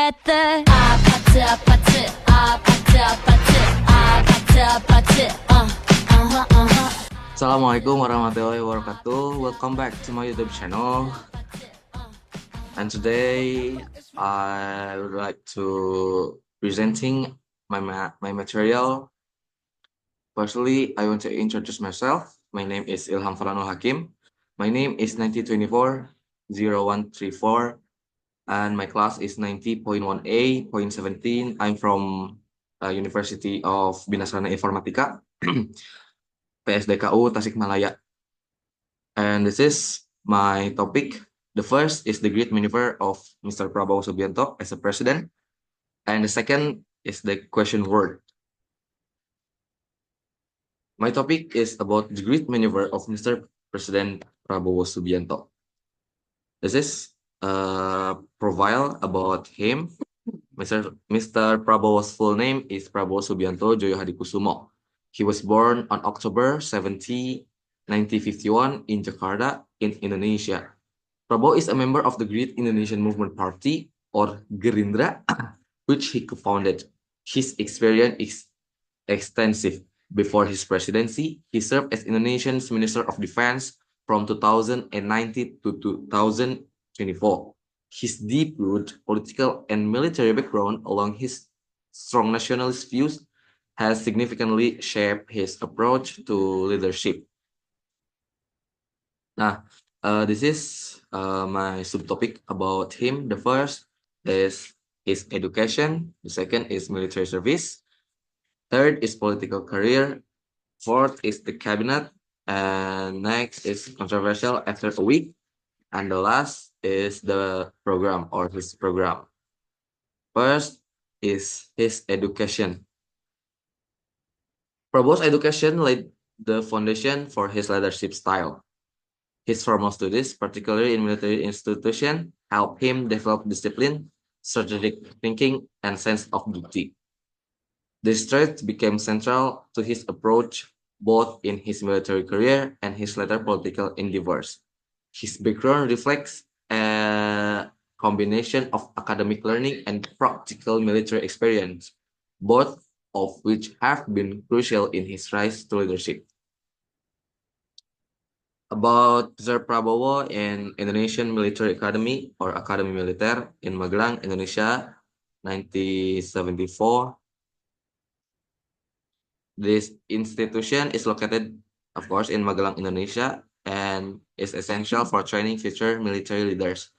together. 아파트 아파트 아파트 아파트 아파트 아파트 Assalamualaikum warahmatullahi wabarakatuh. Welcome back to my YouTube channel. And today I would like to presenting my material. Firstly, I want to introduce myself. My name is Ilham Farhanul Hakim. My name is 9024-0134 and my class is 90.1A.17. I'm from University of Bina Sarana Informatika. PSDKU Tasikmalaya. And this is my topic. The first is the great maneuver of Mr. Prabowo Subianto as a president. And the second is the question word. My topic is about the great maneuver of Mr. President Prabowo Subianto. This is a profile about him. Mr. Prabowo's full name is Prabowo Subianto Joyo Hadikusumo. He was born on October 17, 1951 in Jakarta, in Indonesia. Prabowo is a member of the Great Indonesian Movement Party, or Gerindra, which he co-founded. His experience is extensive. Before his presidency, he served as Indonesia's Minister of Defense from 2019 to 2024. His deep-rooted political and military background, along his strong nationalist views, has significantly shaped his approach to leadership. Nah, this is my subtopic about him. The first is his education. The second is military service. Third is political career. Fourth is the cabinet. And next is controversial after a week. And the last is the program or his program. First is his education. Prabowo's education laid the foundation for his leadership style. His formal studies, particularly in military institutions, helped him develop discipline, strategic thinking, and sense of duty. These traits became central to his approach both in his military career and his later political endeavors. His background reflects a combination of academic learning and practical military experience, both of which have been crucial in his rise to leadership. About Mr. Prabowo in Indonesian Military Academy or Academy Militer in Magelang, Indonesia, 1974. This institution is located, of course, in Magelang, Indonesia, and is essential for training future military leaders.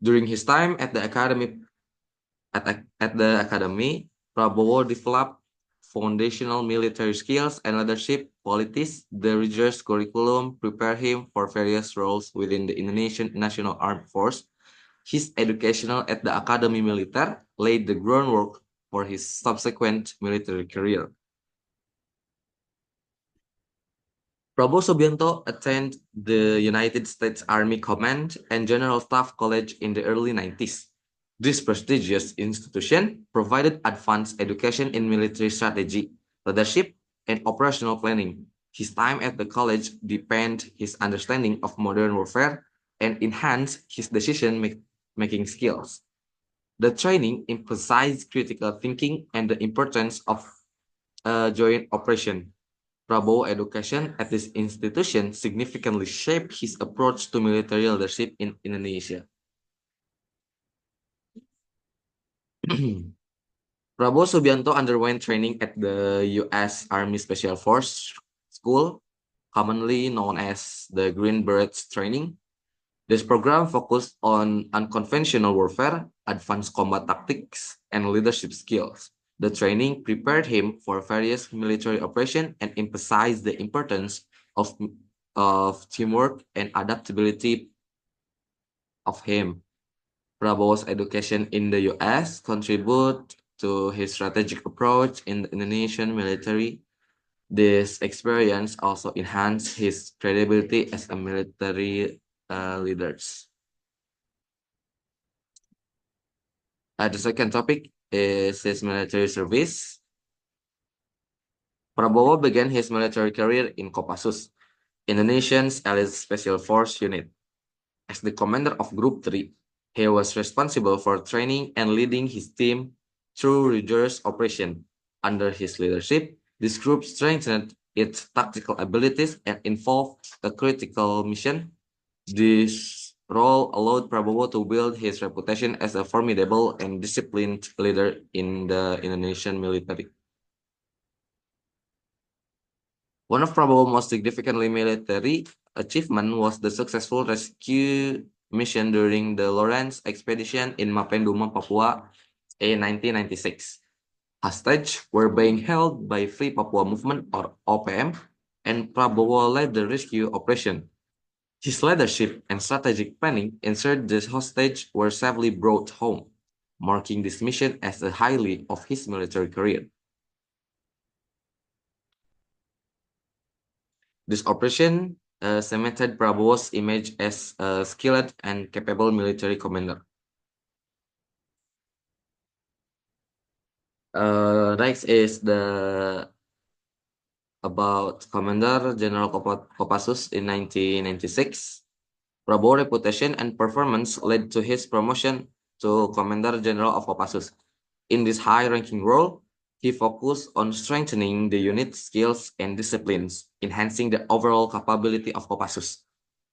During his time at the academy, Prabowo developed foundational military skills and leadership qualities. The rigorous curriculum prepared him for various roles within the Indonesian National Armed Force. His education at the Academy Militer laid the groundwork for his subsequent military career. Prabowo Subianto attended the United States Army Command and General Staff College in the early 90s. This prestigious institution provided advanced education in military strategy, leadership, and operational planning. His time at the college deepened his understanding of modern warfare and enhanced his decision-making skills. The training emphasized critical thinking and the importance of joint operation. Prabowo education at this institution significantly shaped his approach to military leadership in Indonesia. Prabowo Subianto underwent training at the U.S. Army Special Forces School, commonly known as the Green Berets Training. This program focused on unconventional warfare, advanced combat tactics, and leadership skills. The training prepared him for various military operations and emphasized the importance of teamwork and adaptability of him. Prabowo's education in the U.S. contributed to his strategic approach in the Indonesian military. This experience also enhanced his credibility as a military leader. The second topic is his military service. Prabowo began his military career in Kopassus, Indonesia's Elite Special Force Unit, as the commander of Group 3. He was responsible for training and leading his team through rigorous operation. Under his leadership, this group strengthened its tactical abilities and involved a critical mission. This role allowed Prabowo to build his reputation as a formidable and disciplined leader in the Indonesian military. One of Prabowo's most significant military achievement was the successful rescue mission during the Lawrence expedition in Mapenduma, Papua in 1996. Hostages were being held by Free Papua Movement or OPM, and Prabowo led the rescue operation. His leadership and strategic planning ensured the hostages were safely brought home, marking this mission as a highlight of his military career. This operation cemented Prabowo's image as a skilled and capable military commander. Next is the about Commander General Kopassus in 1996. Prabowo's reputation and performance led to his promotion to Commander General of Kopassus. In this high-ranking role, he focused on strengthening the unit's skills and disciplines, enhancing the overall capability of Kopassus.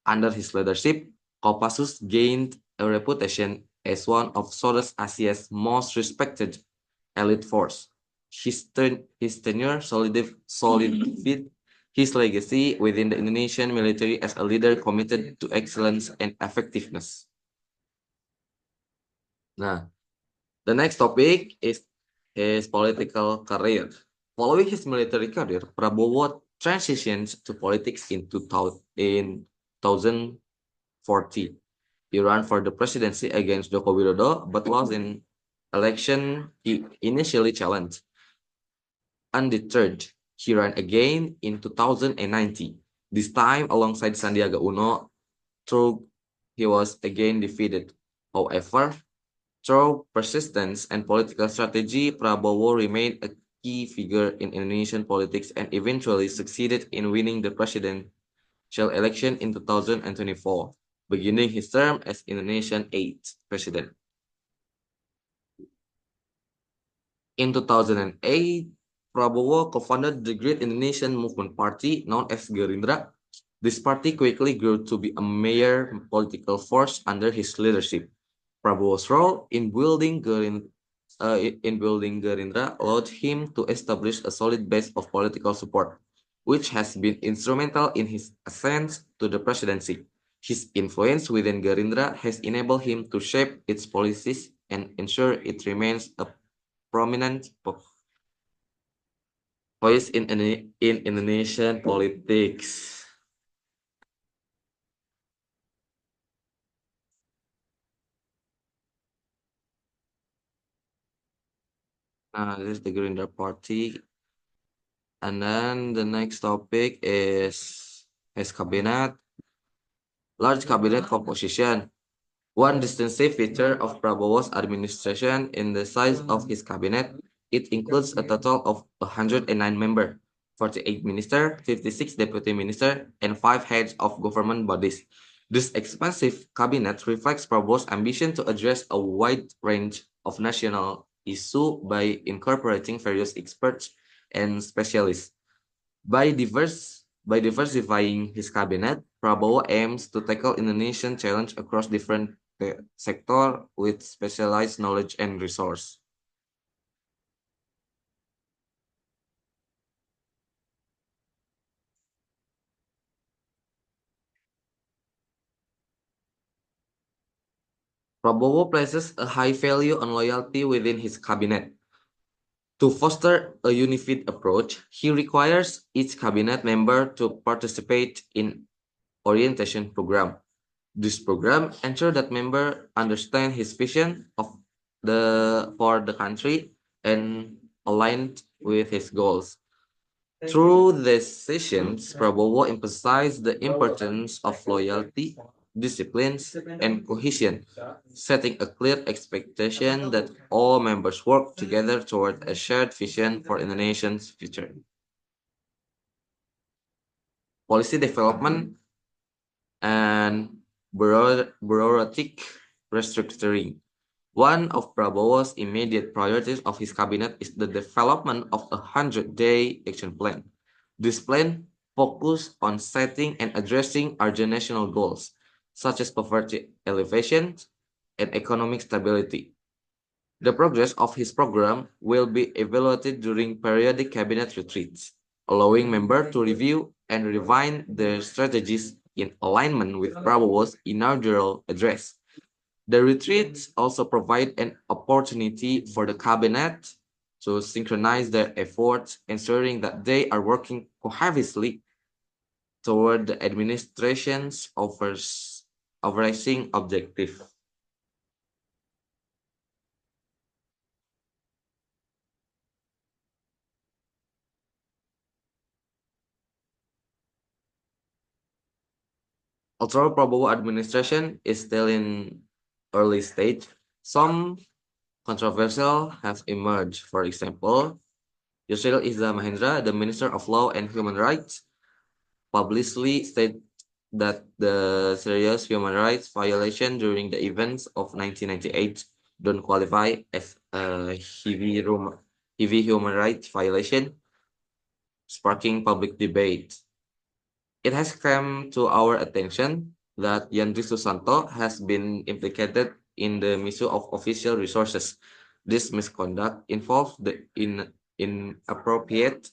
Under his leadership, Kopassus gained a reputation as one of Southeast Asia's most respected elite force. His tenure solidified his legacy within the Indonesian military as a leader committed to excellence and effectiveness. Nah, the next topic is his political career. Following his military career, Prabowo transitions to politics in 2014. He ran for the presidency against Joko Widodo, but lost in election he initially challenged. Undeterred, he ran again in 2019, this time alongside Sandiaga Uno, though he was again defeated. However, through persistence and political strategy, Prabowo remained a key figure in Indonesian politics and eventually succeeded in winning the presidential election in 2024, beginning his term as Indonesian 8th president. In 2008, Prabowo co-founded the Great Indonesian Movement Party, known as Gerindra. This party quickly grew to be a major political force under his leadership. Prabowo's role in building Gerindra allowed him to establish a solid base of political support, which has been instrumental in his ascent to the presidency. His influence within Gerindra has enabled him to shape its policies and ensure it remains a prominent voice in Indonesian politics. This is the Gerindra Party. And then the next topic is his cabinet. Large cabinet composition. One distinctive feature of Prabowo's administration in the size of his cabinet, it includes a total of 109 members, 48 ministers, 56 deputy ministers, and 5 heads of government bodies. This expansive cabinet reflects Prabowo's ambition to address a wide range of national issues by incorporating various experts and specialists. By diversifying his cabinet, Prabowo aims to tackle Indonesian challenge across different sector with specialized knowledge and resource. Prabowo places a high value on loyalty within his cabinet. To foster a unified approach, he requires each cabinet member to participate in orientation program. This program ensures that members understand his vision for the country and aligned with his goals. Through these sessions, Prabowo emphasized the importance of loyalty, discipline, and cohesion, setting a clear expectation that all members work together toward a shared vision for Indonesia's future. Policy development and bureaucratic restructuring. One of Prabowo's immediate priorities of his cabinet is the development of a 100-day action plan. This plan focuses on setting and addressing urgent national goals, such as poverty alleviation and economic stability. The progress of his program will be evaluated during periodic cabinet retreats, allowing members to review and refine their strategies in alignment with Prabowo's inaugural address. The retreats also provide an opportunity for the cabinet to synchronize their efforts, ensuring that they are working cohesively toward the administration's overarching objective. Although Prabowo administration is still in early stage, some controversial have emerged. For example, Yusril Iza Mahendra, the Minister of Law and Human Rights, publicly stated that the serious human rights violation during the events of 1998 don't qualify as a heavy human rights violation, sparking public debate. It has come to our attention that Yandri Susanto has been implicated in the misuse of official resources. This misconduct involves the inappropriate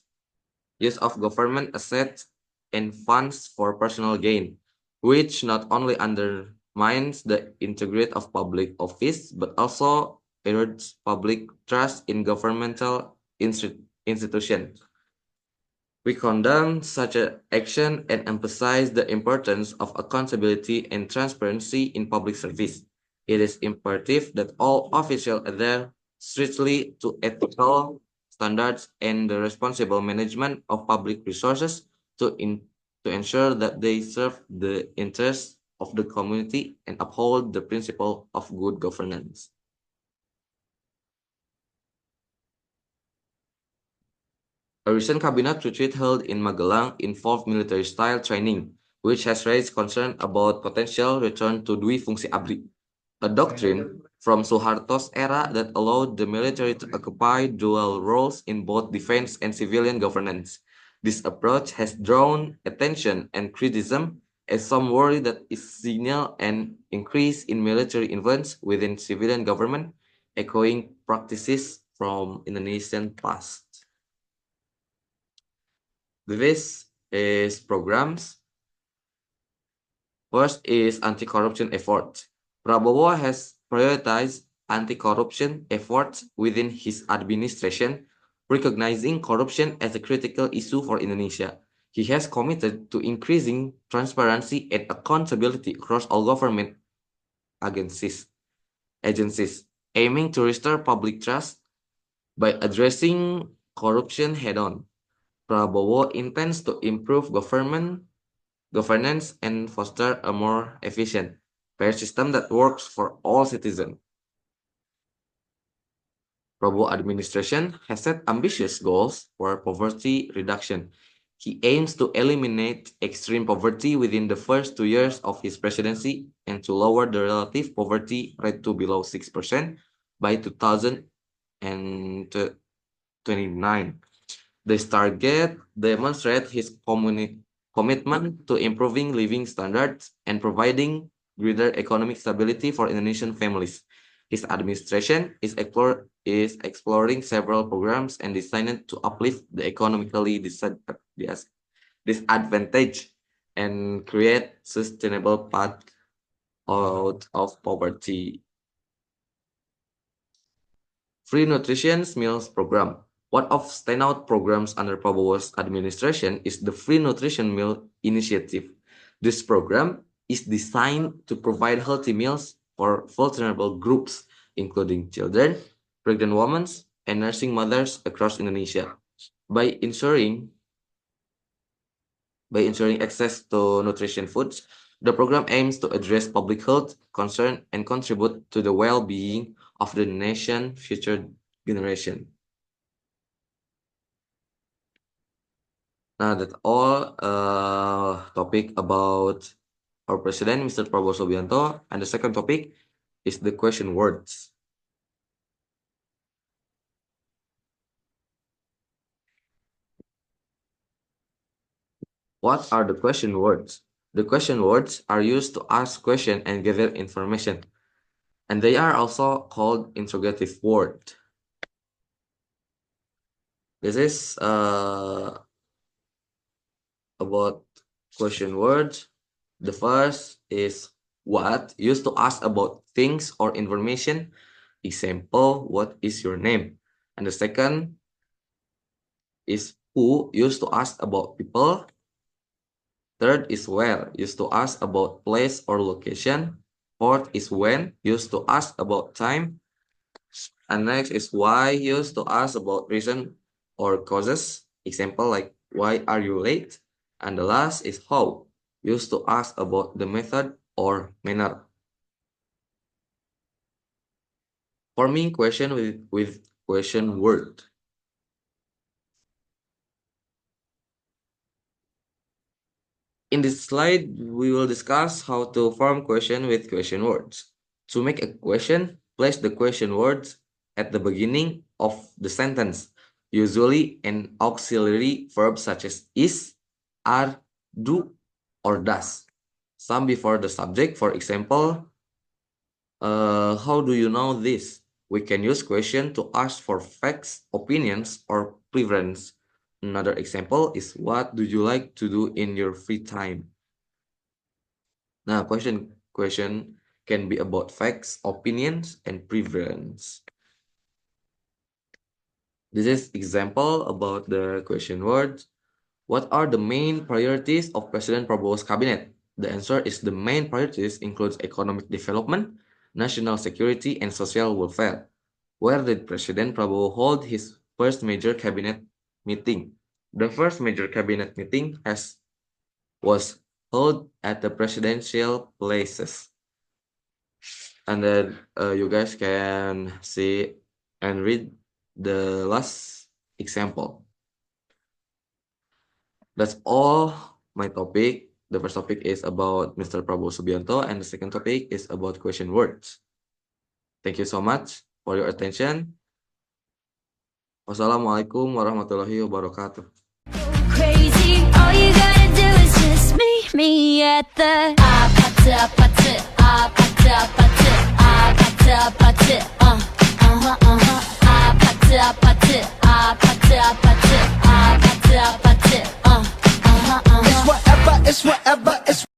use of government assets and funds for personal gain, which not only undermines the integrity of public office but also erodes public trust in governmental institutions. We condemn such an action and emphasize the importance of accountability and transparency in public service. It is imperative that all officials adhere strictly to ethical standards and the responsible management of public resources to ensure that they serve the interests of the community and uphold the principle of good governance. A recent cabinet retreat held in Magelang involved military-style training, which has raised concern about potential return to Dwi Fungsi ABRI, a doctrine from Suharto's era that allowed the military to occupy dual roles in both defense and civilian governance. This approach has drawn attention and criticism, as some worry that it signals an increase in military influence within civilian government, echoing practices from Indonesian past. This is programs. First is anti-corruption effort. Prabowo has prioritized anti-corruption efforts within his administration, recognizing corruption as a critical issue for Indonesia. He has committed to increasing transparency and accountability across all government agencies, aiming to restore public trust by addressing corruption head-on. Prabowo intends to improve governance and foster a more efficient, fair system that works for all citizens. Prabowo administration has set ambitious goals for poverty reduction. He aims to eliminate extreme poverty within the first 2 years of his presidency and to lower the relative poverty rate to below 6% by 2029. This target demonstrates his commitment to improving living standards and providing greater economic stability for Indonesian families. His administration is exploring several programs and designed to uplift the economically disadvantaged and create sustainable path out of poverty. Free Nutrition Meals Program. One of standout programs under Prabowo's administration is the Free Nutrition Meal Initiative. This program is designed to provide healthy meals for vulnerable groups, including children, pregnant women, and nursing mothers across Indonesia. By ensuring access to nutrition foods, the program aims to address public health concerns and contribute to the well-being of the nation's future generation. Now that's all topic about our president, Mr. Prabowo Subianto. And the second topic is the question words. What are the question words? The question words are used to ask question and gather information, and they are also called interrogative word. This is about question words. The first is what, used to ask about things or information. Example, what is your name? And the second is who, used to ask about people. Third is where, used to ask about place or location. Fourth is when, used to ask about time. And next is why, used to ask about reason or causes. Example like, why are you late? And the last is how, used to ask about the method or manner. Forming question with question word. In this slide, we will discuss how to form question with question words. To make a question, place the question words at the beginning of the sentence, usually an auxiliary verb such as is, are, do, or does. Some before the subject, for example, how do you know this? We can use question to ask for facts, opinions, or preference. Another example is, what do you like to do in your free time? Now, question can be about facts, opinions, and preference. This is example about the question words. What are the main priorities of President Prabowo's cabinet? The answer is the main priorities includes economic development, national security, and social welfare. Where did President Prabowo hold his first major cabinet meeting? The first major cabinet meeting was held at the presidential places. And then you guys can see and read the last example. That's all my topic. The first topic is about Mr. Prabowo Subianto, and the second topic is about question words. Thank you so much for your attention. Wassalamualaikum warahmatullahi wabarakatuh. Crazy, all you gotta do is just meet me at the apatı, apatı, apatı, apatı, apatı, apatı, apatı, apatı, apatı, apatı, apatı, It's whatever, it's whatever.